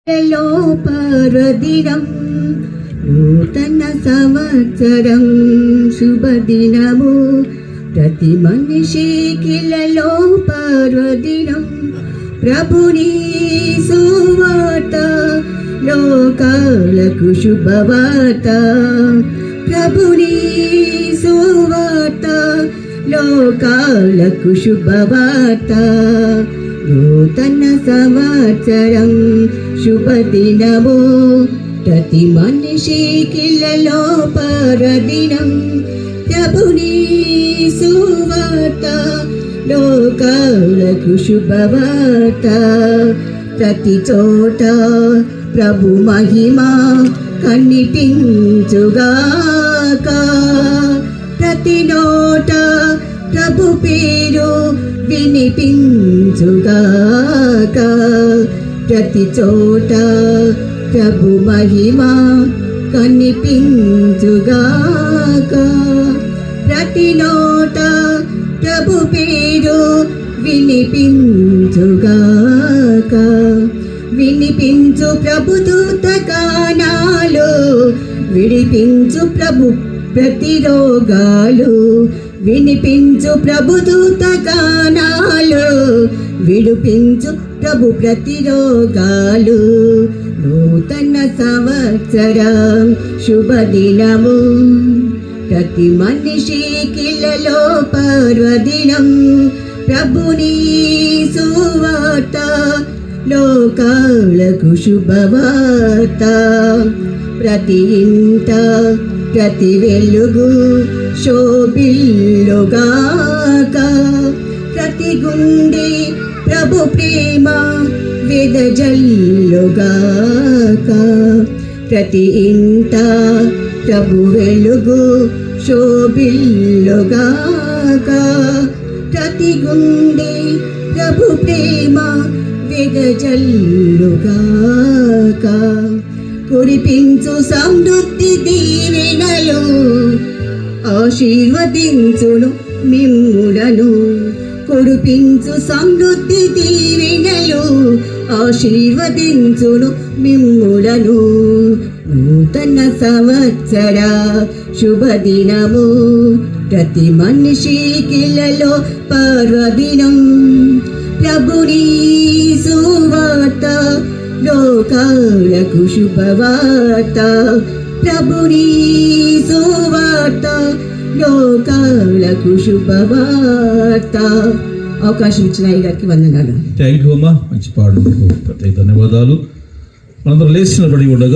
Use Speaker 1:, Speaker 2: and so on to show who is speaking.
Speaker 1: పర్వదినం నూతన సంవత్సరం శుభదినము ప్రతి మనిషికిలలో పర్వదినం ప్రభుని సువార్త లోకాలకు శుభవార్త ప్రభుని సువార్త లోకాలకు శుభవార్త నూతన సంవత్సరం శుభదినము ప్రతి మనిషికిలలో పర్వదినం ప్రభుని సువార్త లోకాలకు శుభవార్త ప్రతి చోట ప్రభు మహిమ కనిపించుగాక ప్రతి నోట ప్రభు పేరు వినిపించుగాక ప్రతి చోట ప్రభు మహిమ కనిపించుగాక ప్రతి నోట ప్రభు పేరు వినిపించుగాక వినిపించు ప్రభు దూత గానాలు విడిపించు ప్రభు ప్రతి రోగాలు వినిపించు ప్రభు దూత గానాలు విడిపించు ప్రభు ప్రతి రోగాలు నూతన సంవత్సరం శుభదినము ప్రతి మనిషికిలలో పర్వదినం ప్రభుని సువార్త లోకాలకు శుభవార్త ప్రతి ఇంట ప్రతి వెలుగు శోభిల్లుగాక ప్రతి గుండె ప్రభు ప్రేమ వెదజల్లుగాక ప్రతి ఇంట ప్రభు వెలుగు శోభిల్లుగాక ప్రతి గుండె ప్రభు ప్రేమ వెదజల్లుగాక కురిపించు సమృద్ధి దీవెనలు ఆశీర్వదించును మిమ్ములను కురిపించు సమృద్ధి దీవెనలు ఆశీర్వదించును మిమ్ములను నూతన సంవత్సర శుభదినము ప్రతి మనిషికిలలో పర్వదినం ప్రభుని సువార్త లోకాలకు శుభవార్త ప్రభుని సువార్త లోకాలకు శుభవార్త. అవకాశం ఇచ్చిన అయ్యగారికి వందనాలు.
Speaker 2: థ్యాంక్ యూ అమ్మా, మంచి పాటలకు ప్రత్యేక ధన్యవాదాలు. మనందరం లేచిన పడి ఉండగా